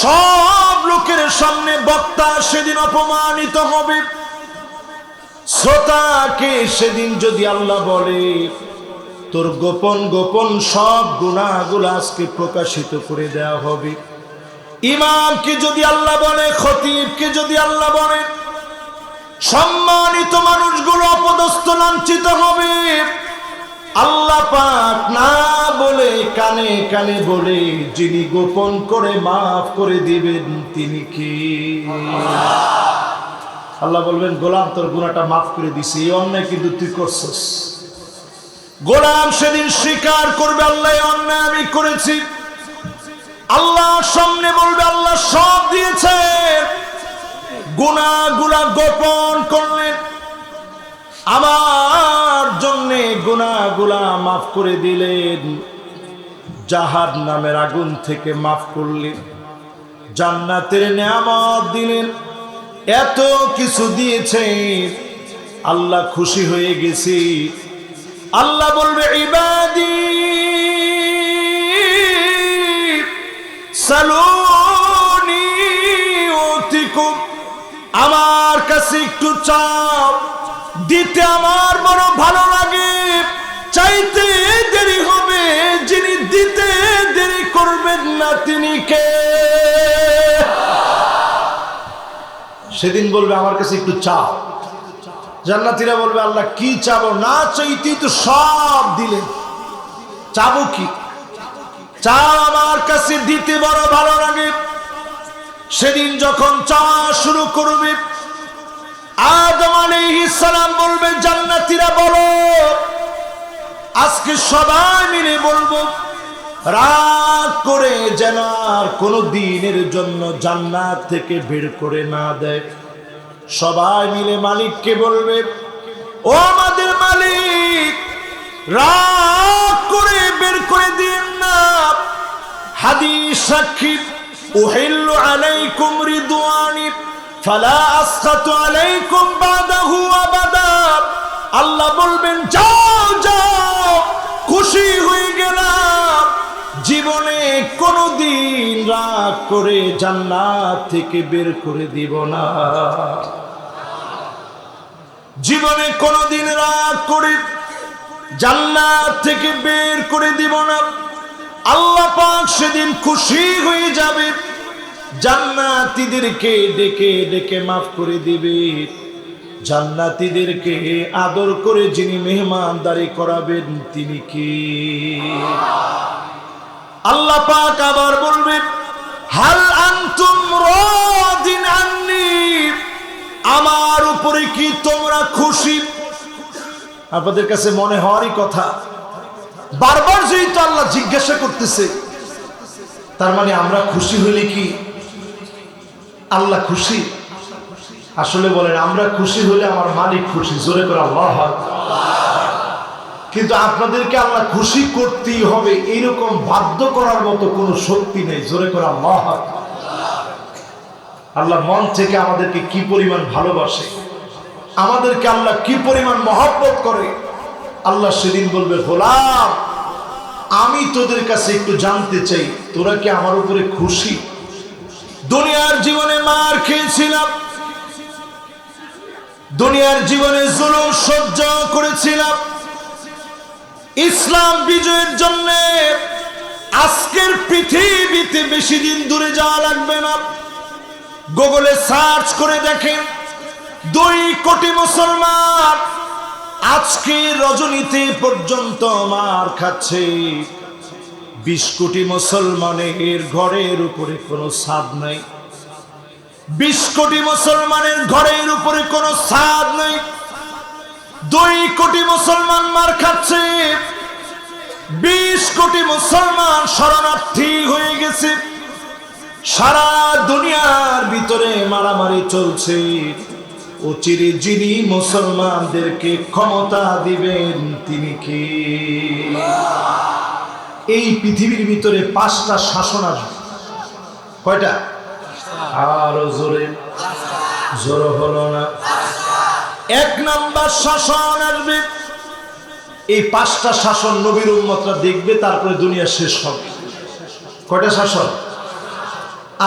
সব লোকের সামনে বক্তা সেদিন অপমানিত হবে। শ্রোতাকে সেদিন যদি আল্লাহ বলে, তোর গোপন গোপন সব গুনাহগুলো আজকে প্রকাশিত করে দেওয়া হবে। ইমামকে যদি আল্লাহ বলে, খতিবকে যদি আল্লাহ বলে, সম্মানিত মানুষগুলো অপদস্থ লাঞ্ছিত হবে। আল্লাহ পাক না বলে কানে কানে বলে, যিনি গোপন করে মাফ করে দিবেন তিনি কি? আল্লাহ বলবেন, গোলাম তোর গুনাহটা মাফ করে দিছি, এই অন্যায় কিন্তু তুই করছস। গোলাম সেদিন স্বীকার করবে, আল্লাহ এই অন্যায় আমি করেছি। আল্লাহ সামনে বলবে, আল্লাহ সব দিয়েছে, গুনাহগুলা গোপন করলেন, আমার জন্য গুনাহগুলা মাফ করে দিলেন, জাহান্নামের আগুন থেকে মাফ করলেন, জান্নাতের নিয়ামত দিলেন, এত কিছু দিয়েছে। আল্লাহ খুশি হয়ে গেছে। আল্লাহ বলবে, ইবাদি সালুনি উতিকুম, আমার কাছে একটু চাও, দিতে আমার বড় ভালো লাগে, চাইতে দেরি হবে, যিনি দিতে দেরি করবেন না তিনি কে? সেদিন বলবে আমার কাছে একটু চাও। জান্নাতীরা বলবে আল্লাহ কি চাবো? না চাইতেই তো সব দিলেন, চাবো কি? চাও আমার কাছে দিতে বড় ভালো লাগে। সেদিন যখন চাওয়া শুরু করবে, আদম আলাইহিস সালাম বলবে জান্নাতীরা বলো, আজকে সবাই মিলে বলবো, রাগ করে যেন আর কোনো দিনের জন্য জান্নাত থেকে বের করে না দেয়। সবাই মিলে মালিককে বলবে, ও আমাদের মালিক, রাগ করে বের করে দিন না। হাদিস সাক্ষী, উহিল্লু আলাইকুম রিদওয়ানি ফালা আসখাতু আলাইকুম বাদাহু আবাদা। আল্লাহ বলবেন যাও যাও, খুশি হয়ে গেলাম, জীবনে কোনোদিন রাগ করে জান্নাত থেকে বের করে দিব না। জীবনে কোনোদিন রাগ করে জান্নাত থেকে বের করে দিব না। আল্লাহ পাক সেদিন খুশি হয়ে যাবে, জান্নাতীদেরকে ডেকে ডেকে মাফ করে দিবে। জান্নাতীদেরকে আদর করে যিনি মেহমানদারি করাবেন তিনি কে? আল্লাহ পাক আবার বলবেন, হাল আনতুম রাদিন আন্নি, আমার উপরে কি তোমরা খুশি? আপনাদের কাছে মনে হওয়ারই কথা, বারবার যেহেতু আল্লাহ জিজ্ঞাসা করতেছে, তার মানে আমরা খুশি হইলে কি আল্লাহ খুশি? আসলে বলেন, আমরা খুশি হলে আমার মালিক খুশি। জোরে করে আল্লাহ আকবার। কিন্তু আপনাদেরকে আল্লাহ খুশি করতেই হবে এইরকম বাধ্য করার মতো কোনো শক্তি নেই। জোরে করে আল্লাহ আকবার। আল্লাহ মন থেকে আমাদেরকে কি পরিমাণ ভালোবাসে, আমাদেরকে আল্লাহ কি পরিমাণ মহব্বত করে। আল্লাহ সেদিন বলবে, গোলাম, আমি তোদের কাছে একটু জানতে চাই, তোরা কি আমার উপরে খুশি? দুনিয়ার জীবনে মার খেয়েছিলাম, দুনিয়ার জীবনে জুলুম সহ্য করেছিলাম, ইসলাম বিজয়ের জন্য আজকের পৃথিবীতে বেশি দিন দূরে যাওয়া লাগবে না। গুগলে সার্চ করে দেখেন, 2 কোটি মুসলমান আজকে রজনীতে পর্যন্ত মার খাচ্ছে। 20 কোটি মুসলমানের ঘরের উপরে কোনো ছাদ নাই। 20 কোটি মুসলমানের ঘরের উপরে কোনো ছাদ নেই। 2 কোটি মুসলমান মার খাচ্ছে। 20 কোটি মুসলমান শরণার্থী হয়ে গেছে। সারা দুনিয়ার ভিতরে মারামারি চলছে। অচিরে যিনি মুসলমানদেরকে ক্ষমতা দিবেন তিনি কে? এই পৃথিবীর ভিতরে 5টা শাসন আসবে। কয়টা? আরো জোরে, জোর হলো না। 1 নাম্বার শাসন আসবে। এই 5টা শাসন নবীর উম্মতরা দেখবে, তারপরে দুনিয়া শেষ হবে। কয়টা শাসন?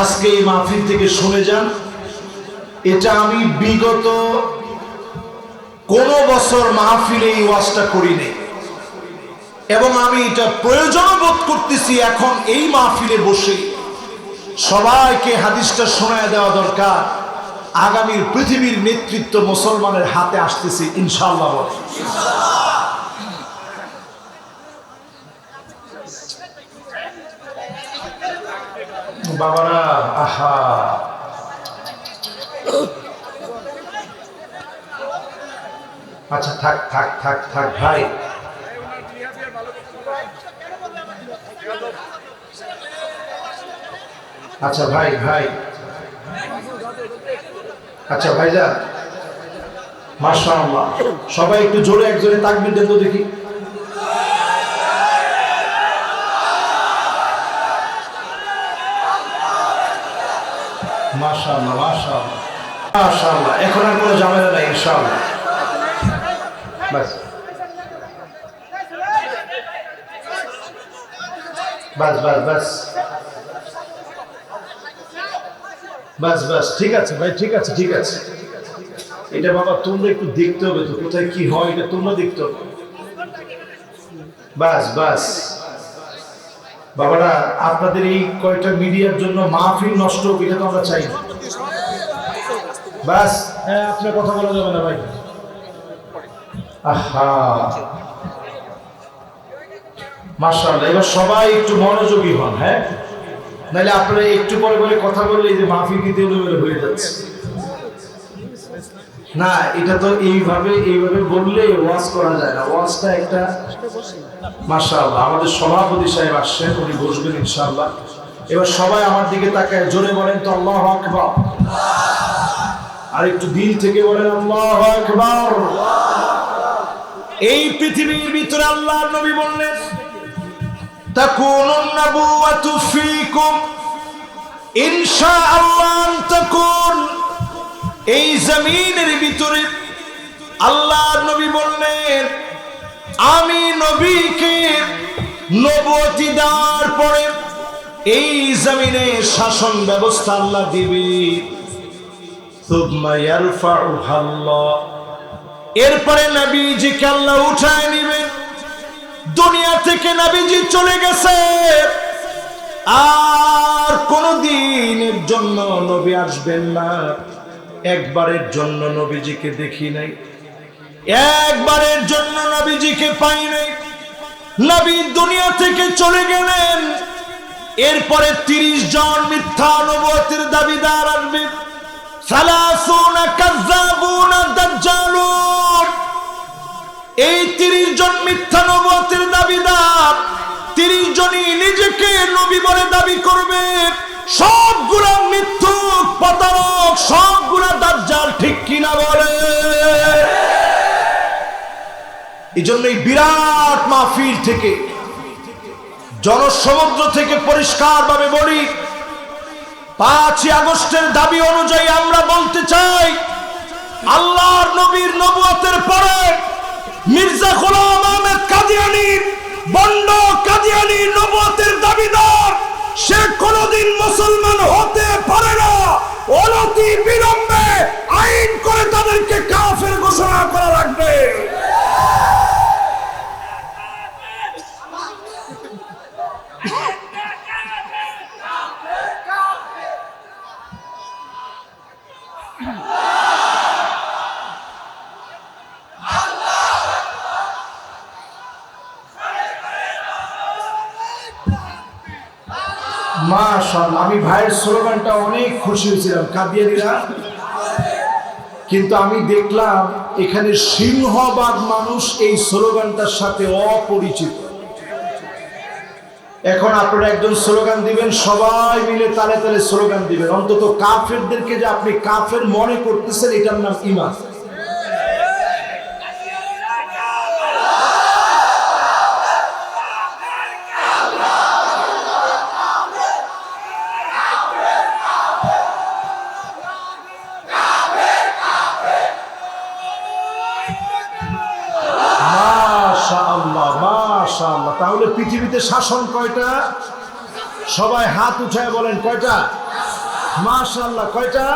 আজকে এই মাহফিল থেকে শুনে যান, এটা আমি বিগত কোন বছর মাহফিলে এই ওয়াজটা করি নাই, এবং আমি এটা প্রয়োজন বোধ করতেছি এখন এই মাহফিলে বসে সবাইকে হাদিসটা শোনায় দেওয়া দরকার। আগামীর পৃথিবীর নেতৃত্ব মুসলমানের হাতে আসতেছে ইনশাআল্লাহ। বাবারা, আহা, আচ্ছা থাক থাক থাক থাক ভাই, আচ্ছা ভাই ভাই, আচ্ছা ভাইজান, মাশাআল্লাহ, সবাই একটু জোরে একজোরে তাকবীর দেন তো দেখি। মাশাআল্লাহ মাশাআল্লাহ মাশাআল্লাহ। এখন আর কোনো ঝামেলা নাই ইনশাআল্লাহ। বাস বাস বাস বাস বাস বাস, ঠিক আছে ভাই, ঠিক আছে ঠিক আছে। এটা বাবা তোমরা একটু দেখতে হবে তো, কোথায় কি হয় এটা তোমরা দেখতে হবে। বাস বাস বাবারা, আপনাদের এই কয়টা মিডিয়ার জন্য মাহফিল নষ্ট হোক এটা তো আমরা চাই না। বাস, হ্যাঁ আপনার কথা বলা যাবে না ভাই। আহা মাশাআল্লাহ, এবার সবাই একটু মনোযোগী হন, হ্যাঁ, নাহলে আপনারা একটু পরে পরে কথা বললে এই যে মাহফিল কি এলোমেলো হয়ে যাচ্ছে। না, এটা তো এইভাবে বললে ওয়াজ করা যায় না। ওয়াজটা একটা মাশাআল্লাহ, আমাদের সভাপতি সাহেব আসছেন, উনি বসবেন ইনশাআল্লাহ। এবার সবাই আমার দিকে তাকায়, জোরে বলেন তো আল্লাহু আকবার, আর একটু দিল থেকে বলেন আল্লাহু আকবার। এই পৃথিবীর ভিতরে আল্লাহর নবী বললেন তাকুনুন নাবুওয়াতু ফীকুম ইনশাআল্লাহ তাকুন। এই জমিনের ভিতরে আল্লাহর নবী বললেন আমি নবীকে নবুয়তি দেওয়ার পরে এই জমিনে শাসন ব্যবস্থা আল্লাহ দিবে। সুম্মা ইয়ারফাউহা আল্লাহ, এরপরে নবীজিকে আল্লাহ উঠায় নেবেন। দুনিয়া থেকে নবীজি চলে গেছে, আর কোনদিনের জন্য নবী আসবেন না। একবারের জন্য নবীজিকে দেখি নাই, একবারের জন্য নবীজিকে পাই নাই। নবী দুনিয়া থেকে চলে গেলেন, এরপরে 30 জন মিথ্যা নবুয়তের দাবিদার আসবে। সালাসুনা কাযাবুনা দাজ্জালুন। এই 30 জন মিথ্যা নবুয়তের দাবিদার, 30 জনই নিজেকে নবী বলে দাবি করবে। সবগুলা মিথ্যুক, প্রতারক, সবগুলা দাজ্জাল, ঠিক কিনা বলে? এই জন্যই বিরাট মাহফিল থেকে, জনসমুদ্র থেকে পরিষ্কার ভাবে বলি, 5 আগস্টের দাবি অনুযায়ী আমরা বলতে চাই, আল্লাহর নবীর নবুয়তের পরে মির্জা গোলাম আহমেদ কাদিয়ানী, বন্ড কাদিয়ানী নবুয়তের দাবিদার, সে কোনদিন মুসলমান হতে পারে না। অনতি বিলম্বে আইন করে তাদেরকে কাফের ঘোষণা করা লাগবে। মাশাআল্লাহ, আমি ভাইয়ের স্লোগানটা অনেক খুশি হয়েছিলাম, কাদিয়ানীরা। কিন্তু আমি দেখলাম এখানে সিংহবাগ মানুষ এই স্লোগানটার সাথে অপরিচিত। এখন আপনারা একজন স্লোগান দিবেন, সবাই মিলে তালে তালে স্লোগান দিবেন। অন্তত কাফেরদেরকে যে আপনি কাফের মনে করতেছেন, এটার নাম ঈমান। তাহলে পৃথিবীতে শাসন কয়টা? সবাই হাত উঠায় বলেন কয়টা? মাশাআল্লাহ, কয়টা?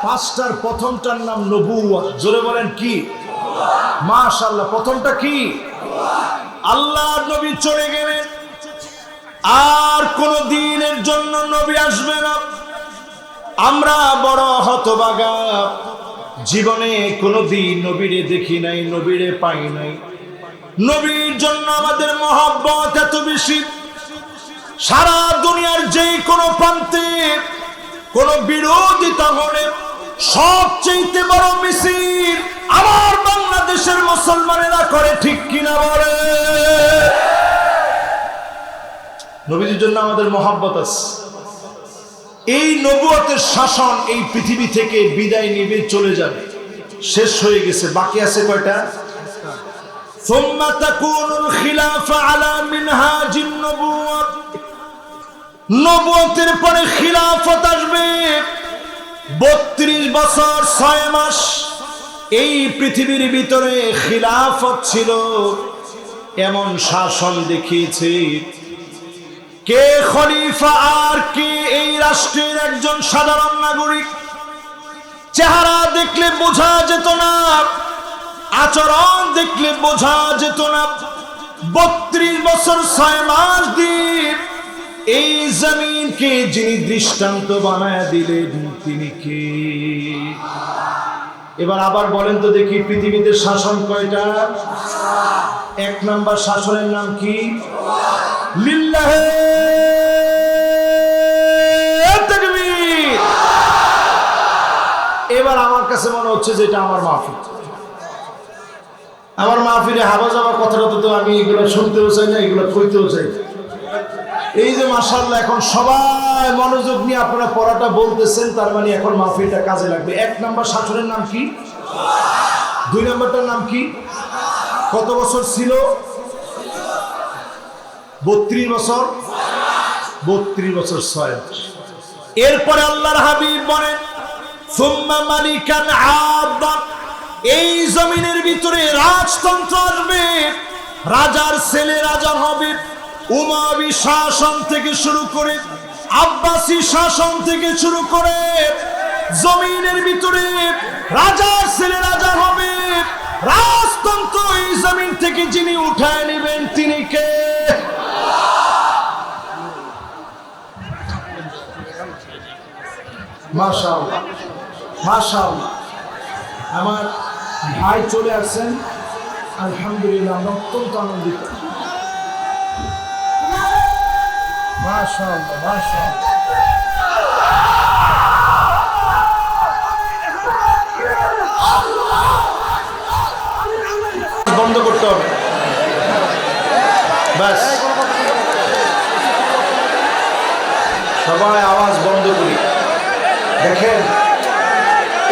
5টার প্রথমটার নাম নবুয়ত। জোরে বলেন কি? মাশাআল্লাহ। প্রথমটা কি? আল্লাহর নবী চলে গেলেন, আর কোন দিনের জন্য নবী আসবে না। আমরা বড় হতভাগা, জীবনে কোনদিন নবীরে দেখি নাই, নবীরে পাই নাই। নবীর জন্য আমাদের মহব্বত এত বেশি, সারা দুনিয়ার যে কোনো প্রান্তে কোন বিরোধিতা হলে সবচেয়ে বড় মিছিল আমার বাংলাদেশের মুসলমানেরা করে, ঠিক কিনা বলে? নবীর জন্য আমাদের মহব্বত আছে। এই নবুয়তের শাসন এই পৃথিবী থেকে বিদায় নিবে, চলে যাবে, শেষ হয়ে গেছে। বাকি আছে কয়টা? ثم تكون الخلافة على منهاج النبوة। নবুয়তের পরে খিলাফত আসবে। 32 বছর 6 মাস এই পৃথিবীর ভিতরে খিলাফত ছিল। এমন শাসন দেখিয়েছে কে খলিফা আর কে এই রাষ্ট্রের একজন সাধারণ নাগরিক। চেহারা দেখলে বোঝা যেত না, আচরণ দেখলে বোঝা যেত না। 32 বছর 6 মাস দিয়ে এই জমিনকে যিনি দৃষ্টান্ত বানায় দিলেন তিনি কে? এবার আবার বলেন তো দেখি, পৃথিবীতে শাসন কয়টা? 1 নম্বর শাসনের নাম কি? লিল্লাহে তাকবীর। এবার আমার কাছে মনে হচ্ছে যে এটা আমার মাহফিল। আমার মাহফিলে হাবা যাওয়া কথাটা তো আমি এগুলো শুনতেও চাই না, এগুলো কইতেও চাই না। এই যে মাশাআল্লাহ এখন সবাই মনোযোগ নিয়ে আপনারা পড়াটা বলতেছেন, তার মানে এখন মাহফিলটা কাজে লাগবে। 1 নম্বর শাসনের নাম কি? 2 নম্বরটার নাম কি? কত বছর ছিল? 32 বছর 32 বছর 6 মাস। এরপরে আল্লাহর হাবিব বলেন সুম্মা মালিকান আদা, এই জমিনের ভিতরে রাজতন্ত্র আসবে, রাজার ছেলে রাজা হবে। উমাবি শাসন থেকে শুরু করে আব্বাসি শাসন থেকে শুরু করে জমিনের ভিতরে রাজার ছেলে রাজা হবে। রাজতন্ত্র এই জমিন থেকে যিনি উঠায় নেবেন তিনি কে? মাশাআল্লাহ মাশাআল্লাহ। আমার ভাই চলে আসছেন, আলহামদুলিল্লাহ আমরা অত্যন্ত আনন্দিত। মাশাআল্লাহ মাশাআল্লাহ। বন্ধ করতে হবে ব্যাস, সবাই আওয়াজ বন্ধ করি। দেখেন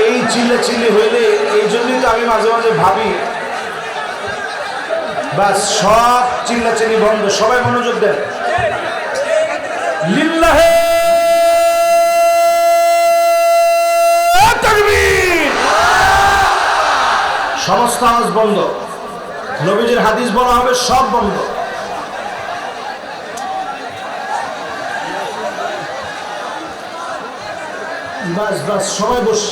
এই চিল্লাচিল্লি হইলে, এই জন্যই তো আমি মাঝে মাঝে ভাবি বাস সব চিল্লাচিল্লি বন্ধ, সবাই মনোযোগ দেন। লিল্লাহে তাকবীর। সমস্ত আওয়াজ বন্ধ। নবীজির হাদিস বলা হবে সব বন্ধ। বাস বাস সবাই বস।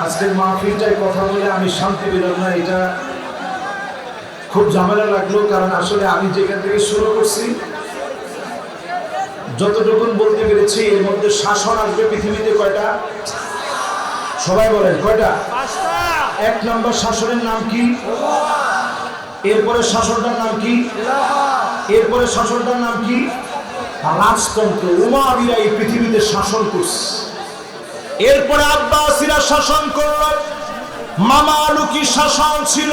আজকের মাহফিলটায় কথা বলে আমি শান্তি পেলাম না, এটা খুব ঝামেলা লাগলো। কারণ আসলে আমি যেখান থেকে শুরু করছি যতটুকু বলতে পেরেছি, এর মধ্যে শাসন আসবে পৃথিবীতে কয়টা? সবাই বলেন কয়টা? 1 নম্বর শাসনের নাম কি? এরপরে শাসনটার নাম কি? এরপরে শাসনটার নাম কি? রাজতন্ত্র। উমাইয়া এই পৃথিবীতে শাসন করছে। এরপরে আব্বাসীরা শাসন করল, মামালুকি শাসন ছিল,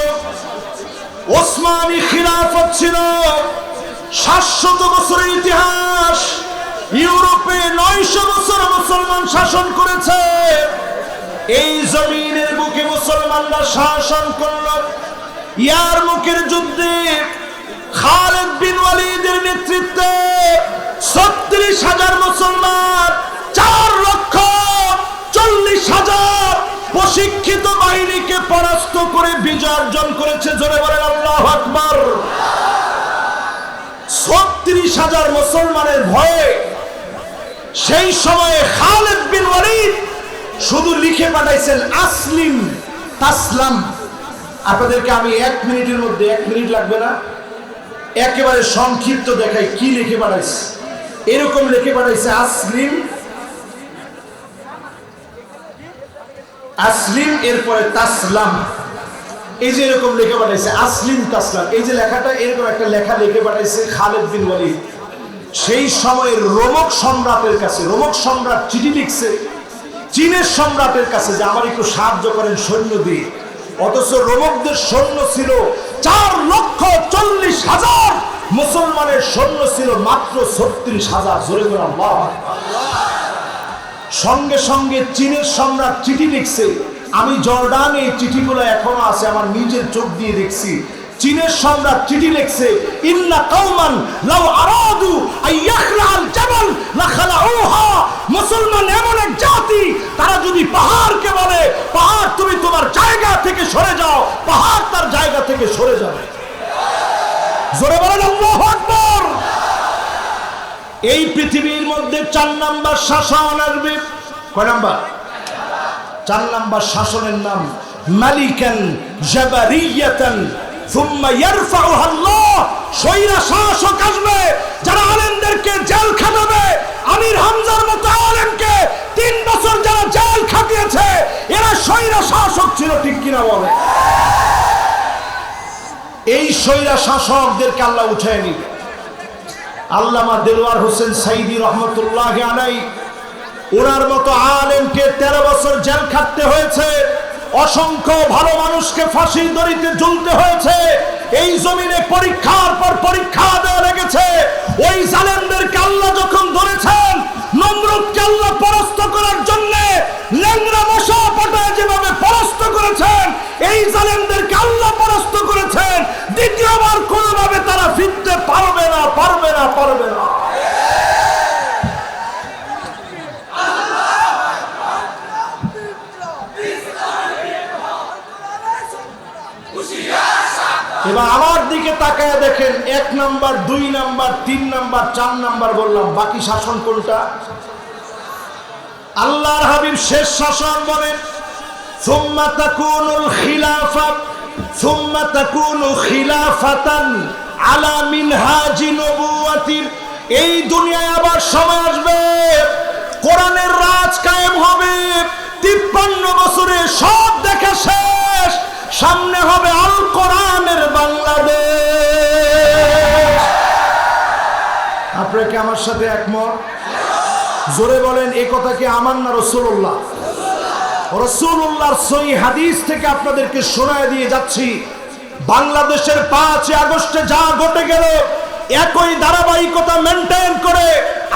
ওসমানী খিলাফত ছিল। 700 বছরের ইতিহাস। ইউরোপে 900 বছর মুসলমান শাসন করেছে। এই জমিনের বুকে মুসলমানরা শাসন করল। ইয়ারমুকের যুদ্ধে খালিদ বিন ওয়ালিদের নেতৃত্বে 36,000 মুসলমান, 4,40,000 প্রশিক্ষিত বাহিনীকে পরাস্ত করে বিজয় অর্জন করেছে। জোরে বলেন আল্লাহু আকবার। 36,000 মুসলমানের ভয়ে সেই সময়ে খালিদ বিন ওয়ালিদ শুধু লিখে পাঠাইছেন আসলিম তাসলাম। আপনাদেরকে আমি 1 মিনিটের মধ্যে, 1 মিনিট লাগবে না, একেবারে সংক্ষিপ্ত দেখাই কি লিখে পাঠাইছে। এরকম লিখে পাঠাইছে আসলিম, আসলিম এরপরে তাসলাম। এই যে এরকম লিখে পাঠাইছে আসলিম তাসলাম, এই যে লেখাটা এরকম একটা লেখা লিখে পাঠাইছে খালিদ বিন ওয়ালিদ। সেই সময়ের রোমক সম্রাটের কাছে, রোমক সম্রাট চিঠি লিখছে চীনের সম্রাটের কাছে যে আমার একটু সাহায্য করেন সৈন্য দিয়ে। অথচ রোমকদের সৈন্য ছিল 4,40,000, মুসলমানের সৈন্য ছিল মাত্র 36,000। জোরে বলেন আল্লাহু আকবার। সঙ্গে সঙ্গে চীনের সম্রাট চিঠি লিখছে। আমি জর্ডানে এই চিঠিগুলো এখনো আছে, আমার নিজের চোখ দিয়ে দেখছি। চীনের সম্রাট চিঠি লিখছে, ইন্না কওমান লাউ আরাদু আইয়াখলাল জাবাল লাখালাউহা। মুসলমান এমন এক জাতি, তারা যদি পাহাড়কে বলে পাহাড় তুমি তোমার জায়গা থেকে সরে যাও, পাহাড় তার জায়গা থেকে সরে যাবে। জোরে বলেন আল্লাহু আকবার। এই পৃথিবীর মধ্যে 4 নাম্বার শাসন আসবে। কয় নাম্বার? 4 নাম্বার শাসনের নাম মালিকান জাবারিয়াতান সুম্মা ইয়ারফাউহা আল্লাহ। স্বৈরা শাসক আসবে যারা আলেমদেরকে জেল খাটাবে। আমির হামজার মতো আলেমকে 3 বছর যারা জেল খাটিয়েছে এরা স্বৈরা শাসক ছিল, ঠিক কিনা বলে? এই স্বৈরা শাসকদেরকে আল্লাহ উঠায় নিবে। আল্লামা দেলোয়ার হোসেন সাইদি রহমতুল্লাহি আলাইহি ওনার মতো আলেমকে 13 বছর জেল খাটতে হয়েছে। অসংখ্য ভালো মানুষকে ফাঁসির দড়িতে ঝুলতে হয়েছে। এই জমিনে পরীক্ষার পর পরীক্ষা দেওয়া লেগেছে। ওই জালেমদেরকে আল্লাহ যখন ধরেছেন, নমরুদকে আল্লাহ পরাস্ত করার জন্য ল্যাংড়া মশা পাঠায় যেভাবে পরাস্ত করেছেন, এই জালেমদেরকে আল্লাহ পরাস্ত করেছেন। দ্বিতীয়বার কোনোভাবে তারা ফিরতে পারবে না, পারবে না, পারবে না। এবার আমার দিকে তাকায় দেখেন, 1 নাম্বার, 2 নাম্বার, 3 নাম্বার, 4 নাম্বার বললাম, বাকি শাসন কোনটা? আল্লাহর হাবিব শেষ শাসন বলেন সুম্মা তাকুনুল খিলাফা সুম্মা তাকুনু খিলাফাতান আলা মিনহাজি নবুওয়াতির। এই দুনিয়ায় আবার সময় আসবে কোরআনের রাজ কায়েম হবে। 53 বছরে সব দেখা শেষ, সামনে হবে আল কোরআনের বাংলাদেশ। আপনারা কি আমার সাথে একমত? জোরে বলেন, এই কথা কি আমার না রাসূলুল্লাহ? রাসূলুল্লাহর সহিহ হাদিস থেকে আপনাদেরকে শোনায় দিয়ে যাচ্ছি। বাংলাদেশের 5 আগস্টে যা ঘটে গেল, একই ধারাবাহিকতা মেনটেন করে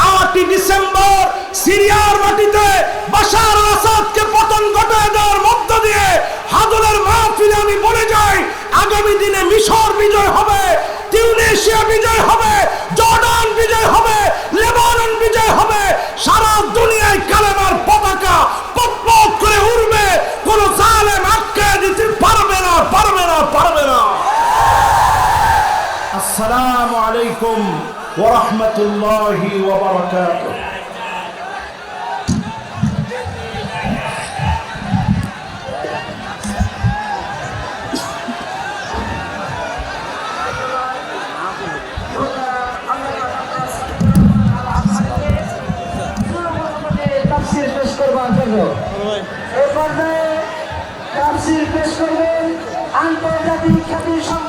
8 ডিসেম্বর সিরিয়ার মাটিতে বাশার আল আসাদকে পতন ঘটায় দেওয়ার মধ্য দিয়ে হাদলের মাহফিলে আমি বলে যাই, আগামী দিনে মিশর বিজয় হবে, তিউনিসিয়া বিজয় হবে, জর্ডান বিজয় হবে, লেবানন বিজয় হবে। সারা দুনিয়ায় কালেমার পতাকা পকপক করে উড়বে। কোন জালেম আটকে দিতে পারবে না, পারবে না, পারবে না। আসসালামু আলাইকুম ওয়া রাহমাতুল্লাহি ওয়া বারাকাতুহু। এই পর্যায়ে তাফসীর পেশ করবেন আন্তর্জাতিক খ্যাতিসম্পন্ন